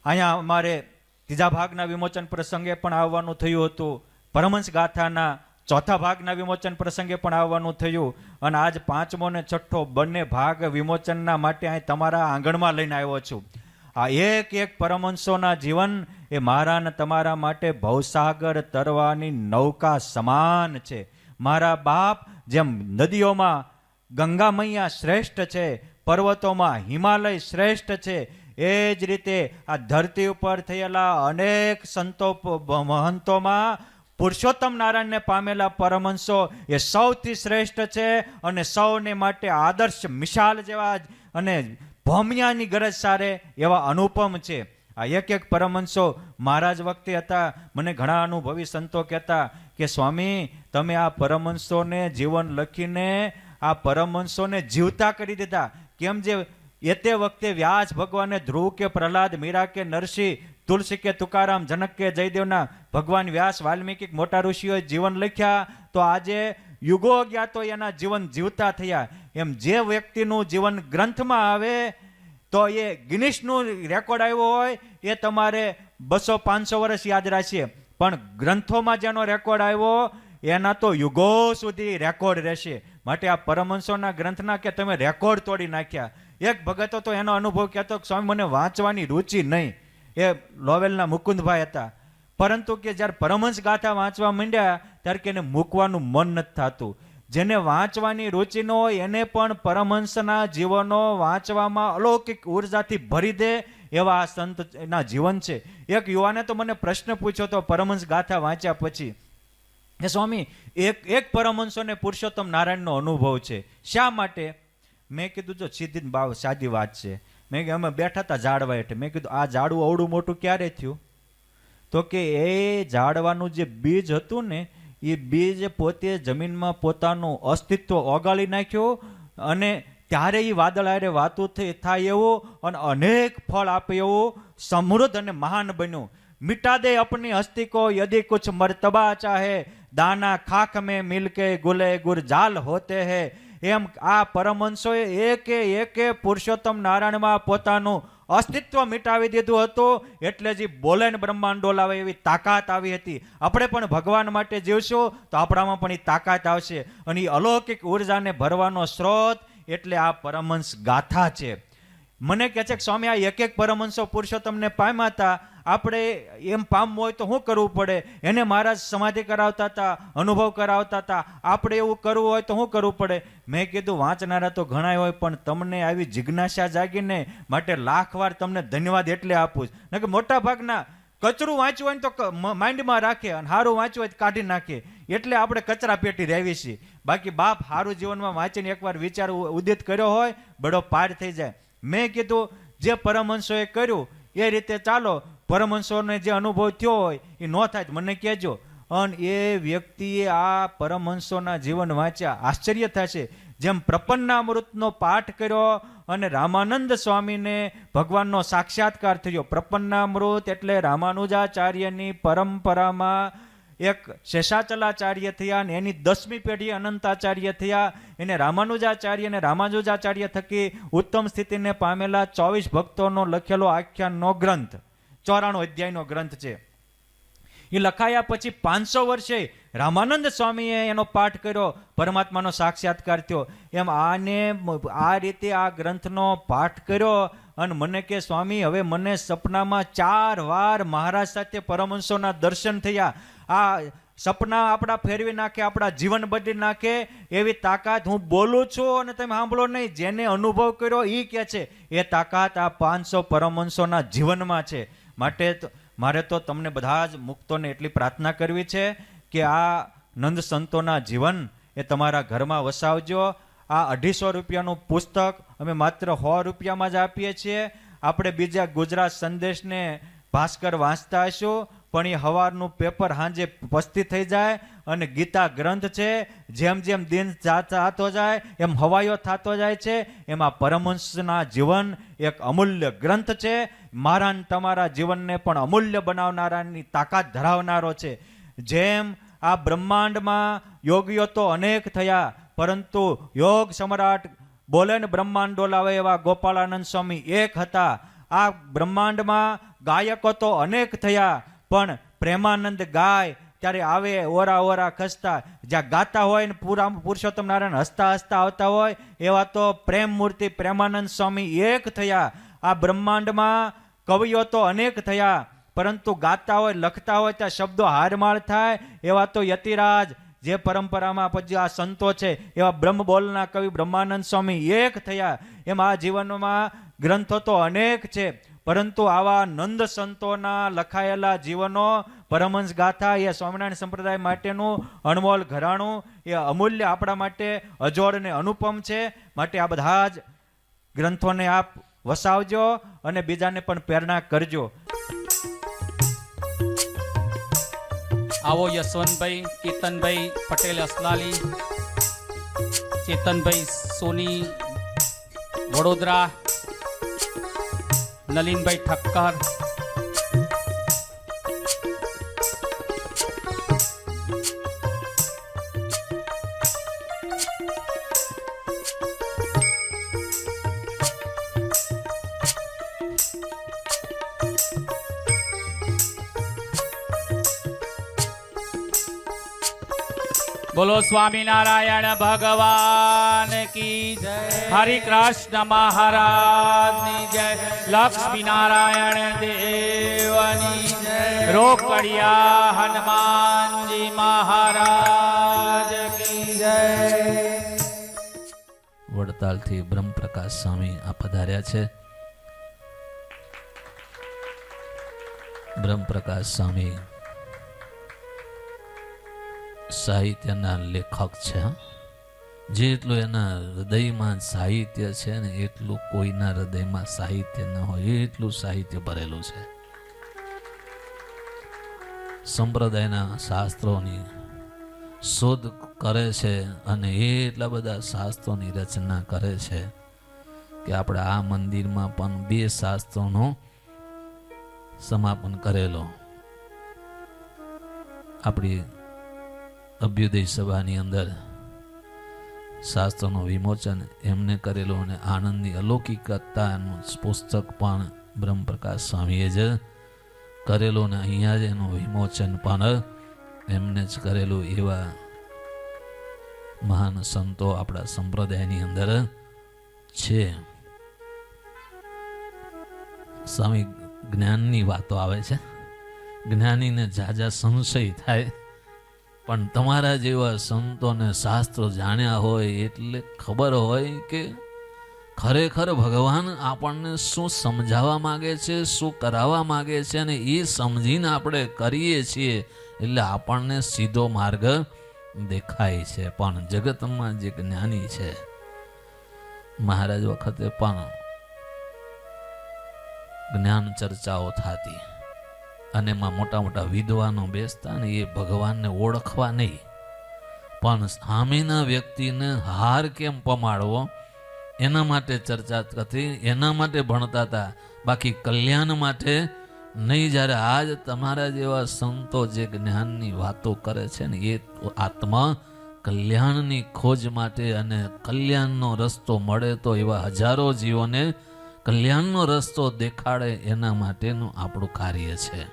અહીંયા અમારે ત્રીજા ભાગના વિમોચન પ્રસંગે પણ આવવાનું થયું હતું. પરમહંસ ગાથાના ચોથા ભાગના વિમોચન પ્રસંગે પણ આવવાનું થયું. અને આજ પાંચમો ને છઠ્ઠો બંને ભાગ વિમોચનના માટે અહીં તમારા આંગણમાં લઈને આવ્યો છું. આ એક એક પરમહંસોના જીવન એ મારા ને તમારા માટે ભવસાગર તરવાની નૌકા સમાન છે. મારા બાપ જેમ નદીઓમાં ગંગા મૈયા શ્રેષ્ઠ છે, પર્વતોમાં હિમાલય શ્રેષ્ઠ છે, એ જ રીતે આ ધરતી ઉપર થયેલા અનેક સંતો મહંતોમાં પુરુષોત્તમ નારાયણને પામેલા પરમહંસો એ સૌથી શ્રેષ્ઠ છે અને સૌને માટે આદર્શ મિસાલ જેવા અને ભૌમ્યાની ગરજ સારે એવા અનુપમ છે. આ એક એક પરમહંસો મહારાજ વખતે હતા. મને ઘણા અનુભવી સંતો કહેતા કે સ્વામી તમે આ પરમહંસોને જીવન લખીને આ પરમહંસોને જીવતા કરી દીધા. કેમ જે તે વખતે વ્યાસ ભગવાને ધ્રુવ કે પ્રહલાદ, મીરા કે નરસિંહ, તુલસી કે તુકારામ, જનક કે જયદેવના ભગવાન વ્યાસ, વાલ્મીકી મોટા ઋષિઓએ જીવન લખ્યા તો આજે યુગો ગયા તો એના જીવન જીવતા થયા. એમ જે વ્યક્તિનું જીવન ગ્રંથમાં આવે તો એ ગિનિશનું રેકોર્ડ આવ્યો હોય એ તમારે 200-500 વર્ષ યાદ રાખશે, પણ ગ્રંથોમાં જેનો રેકોર્ડ આવ્યો એના તો યુગો સુધી રેકોર્ડ રહેશે. માટે આ પરમહંસોના ગ્રંથના કે તમે રેકોર્ડ તોડી નાખ્યા. એક ભગતો તો એનો અનુભવ કહેતો કે સ્વામી મને વાંચવાની રુચિ નહીં. એ લોવેલના મુકુંદભાઈ હતા. પરંતુ કે જ્યારે પરમહંસ ગાથા વાંચવા માંડ્યા ત્યારે કે એને મૂકવાનું મન નથી થતું. જેને વાંચવાની રુચિ ન હોય એને પણ પરમહંસના જીવનો વાંચવામાં અલૌકિક ઉર્જાથી ભરી દે એવા આ સંતના જીવન છે. એક યુવાને તો મને પ્રશ્ન પૂછ્યો તો પરમહંસ ગાથા વાંચ્યા પછી કે સ્વામી એક પરમહંસોને પુરુષોત્તમ નારાયણનો અનુભવ છે, શા માટે? મેં કીધું જો સીધી સાદી વાત છે. મેં કે અમે બેઠા હતા ઝાડવા હેઠે. મેં કીધું આ ઝાડવું અવડું મોટું ક્યારે થયું? તો કે એ ઝાડવાનું જે બીજ હતું ને એ બીજ પોતે જમીનમાં પોતાનું અસ્તિત્વ ઓગાળી નાખ્યું અને ત્યારે એ વાદળ આરે વાતું થાય એવું અને અનેક ફળ આપે એવું સમૃદ્ધ અને મહાન બન્યું. મિટા દે અપની હસ્તી કો યદિ કુછ મર્તબા ચાહે, દાના ખાખ મેં મિલકે ગુલે ગુરજાલ હોતે હૈ. એમ આ પરમહંસોએ એકે પુરુષોત્તમ નારાયણમાં પોતાનું અસ્તિત્વ મિટાવી દીધું હતું. એટલે જ બોલે ને બ્રહ્માંડ ડોલાવે એવી તાકાત આવી હતી. આપણે પણ ભગવાન માટે જીવશું તો આપણામાં પણ એ તાકાત આવશે અને એ અલૌકિક ઉર્જાને ભરવાનો સ્ત્રોત એટલે આ પરમહંસ ગાથા છે. મને કહે છે કે સ્વામી આ એક એક પરમહંસો પુરુષોત્તમને પામ્યા હતા, આપણે એમ પામવું હોય તો શું કરવું પડે? એને મહારાજ સમાધિ કરાવતા હતા, અનુભવ કરાવતા હતા, આપણે એવું કરવું હોય તો શું કરવું પડે? મેં કીધું વાંચનારા તો ઘણા હોય પણ તમને આવી જિજ્ઞાસા જાગીને માટે લાખ વાર તમને ધન્યવાદ એટલે આપું છું. કે મોટા ભાગના કચરું વાંચ્યું હોય તો માઇન્ડમાં રાખે અને સારું વાંચ્યું હોય તો કાઢી નાખે. એટલે આપણે કચરા પેટી રહેવી છીએ. બાકી બાપ સારું જીવનમાં વાંચીને એકવાર વિચાર ઉદિત કર્યો હોય બડો પાર થઈ જાય. મેં કીધું જે પરમહંસોએ કર્યું એ રીતે ચાલો. પરમહંસોને જે અનુભવ થયો હોય એ ન થાય મને કહેજો. અને એ વ્યક્તિએ આ પરમહંસોના જીવન વાંચ્યા, આશ્ચર્ય થશે. જેમ પ્રપન્નામૃતનો પાઠ કર્યો અને રામાનંદ સ્વામીને ભગવાનનો સાક્ષાત્કાર થયો. પ્રપન્નામૃત એટલે રામાનુજાચાર્યની પરંપરામાં એક શેષાચલાચાર્ય થયા અને એની 10મી પેઢી અનંતાચાર્ય થયા. એને રામાનુજાચાર્ય અને રામાનુજાચાર્ય થકી ઉત્તમ સ્થિતિને પામેલા 24 ભક્તોનો લખેલો આખ્યાનનો ગ્રંથ 94 અધ્યાયનો ગ્રંથ છે. એ લખાયા પછી 500 વર્ષે રામાનંદ સ્વામીએ એનો પાઠ કર્યો, પરમાત્માનો સાક્ષાત્કાર થયો. એમ આ રીતે આ ગ્રંથનો પાઠ કર્યો અને મને કે સ્વામી હવે મને સપનામાં 4 વાર મહારાજ સાથે પરમહંસોના દર્શન થયા. આ સપના આપણા ફેરવી નાખે, આપણા જીવન બદલી નાખે એવી તાકાત હું બોલું છું અને તમે સાંભળો નહીં. જેને અનુભવ કર્યો એ કે છે એ તાકાત આ 500 પરમહંસોના જીવનમાં છે. માટે મારે તો તમને બધા જ મુક્તોને એટલી પ્રાર્થના કરવી છે કે આ નંદ સંતોના જીવન એ તમારા ઘરમાં વસાવજો. આ 250 રૂપિયાનું પુસ્તક અમે માત્ર 100 રૂપિયામાં જ આપીએ છીએ. આપણે બીજા ગુજરાત સંદેશને ભાસ્કર વાંચતા હશું પણ એ સવારનું પેપર સાંજે પસ્તી થઈ જાય અને ગીતા ગ્રંથ છે જેમ જેમ દિન થતો જાય એમ હવાયો થતો જાય છે. એમાં પરમહંસના જીવન એક અમૂલ્ય ગ્રંથ છે. મારા તમારા જીવનને પણ અમૂલ્ય બનાવનારાની તાકાત ધરાવનારો છે. જેમ આ બ્રહ્માંડમાં યોગીઓ તો અનેક થયા પરંતુ યોગ સમ્રાટ બોલે ને બ્રહ્માંડ ડોલાવે એવા ગોપાળાનંદ સ્વામી એક હતા. આ બ્રહ્માંડમાં ગાયકો તો અનેક થયા, પણ પ્રેમાનંદ ગાય ત્યારે આવે ઓરા ઓરા ખસતા. જ્યાં ગાતા હોય ને પુરુષોત્તમ નારાયણ હસતા હસતા આવતા હોય, એવા તો પ્રેમ મૂર્તિ પ્રેમાનંદ સ્વામી એક થયા. આ બ્રહ્માંડમાં કવિઓ તો અનેક થયા, પરંતુ ગાતા હોય લખતા હોય ત્યાં શબ્દો હારમાળ થાય. એવા તો યતિરાજ જે પરંપરામાં પછી આ સંતો છે એવા બ્રહ્મ બોલના કવિ બ્રહ્માનંદ સ્વામી એક થયા. એમ આ જીવનમાં ગ્રંથો તો અનેક છે, પરંતુ આવા નંદ સંતોના લખાયેલા જીવનો પરમહંસ ગાથા એ સ્વામિનારાયણ સંપ્રદાય માટેનું અણમોલ ઘરાણું, એ અમૂલ્ય આપણા માટે અજોડ અને અનુપમ છે. માટે આ બધા જ ગ્રંથોને આપ વસાવજો અને બીજાને પણ પ્રેરણા કરજો. આવો યશવંતભાઈ, કેતનભાઈ પટેલ અસલાલી, ચેતનભાઈ સોની વડોદરા, નલિનભાઈ ઠક્કર, બોલો સ્વામિનારાયણ ભગવાન કી જય, હરિ કૃષ્ણ મહારાજની જય, લક્ષ્મી નારાયણ દેવની જય, રોકડિયા હનુમાનજી મહારાજ કી જય. વડતાલથી બ્રહ્મપ્રકાશ સ્વામી આ પધાર્યા છે. બ્રહ્મપ્રકાશ સ્વામી સાહિત્યના લેખક છે. જેટલું એના હૃદયમાં સાહિત્ય છે ને એટલું કોઈના હૃદયમાં સાહિત્ય ન હોય એટલું સાહિત્ય ભરેલું છે. સંપ્રદાયના શાસ્ત્રોની શોધ કરે છે અને એટલા બધા શાસ્ત્રોની રચના કરે છે કે આપણે આ મંદિરમાં પણ 2 શાસ્ત્રોનો સમાપન કરેલો. આપણી અભ્યુદય સભાની અંદર શાસ્ત્રનું વિમોચન એમને કરેલું અને આનંદની અલૌકિકતાનું પુસ્તક પણ બ્રહ્મપ્રકાશ સ્વામીએ જ કરેલું અને અહીંયા જ એનું વિમોચન પણ એમને જ કરેલું. એવા મહાન સંતો આપણા સંપ્રદાયની અંદર છે. સ્વામી જ્ઞાનની વાતો આવે છે, જ્ઞાનીને ઝાઝા સંશય થાય, પણ તમારા જેવા સંતોને શાસ્ત્રો જાણ્યા હોય એટલે ખબર હોય કે ખરેખર ભગવાન આપણને શું સમજાવવા માગે છે, શું કરાવવા માગે છે, અને એ સમજીને આપણે કરીએ છીએ એટલે આપણને સીધો માર્ગ દેખાય છે. પણ જગતમાં જે જ્ઞાની છે, મહારાજ વખતે પણ જ્ઞાન ચર્ચાઓ થતી અને એમાં મોટા મોટા વિદ્વાનો બેસતા ને એ ભગવાનને ઓળખવા નહીં, પણ સામેના વ્યક્તિને હાર કેમ પમાડવો એના માટે ચર્ચા થતી, એના માટે ભણતા હતા, બાકી કલ્યાણ માટે નહીં. જ્યારે આજ તમારા જેવા સંતો જે જ્ઞાનની વાતો કરે છે ને એ આત્મા કલ્યાણની ખોજ માટે અને કલ્યાણનો રસ્તો મળે તો એવા હજારો જીવોને કલ્યાણનો રસ્તો દેખાડે એના માટેનું આપણું કાર્ય છે.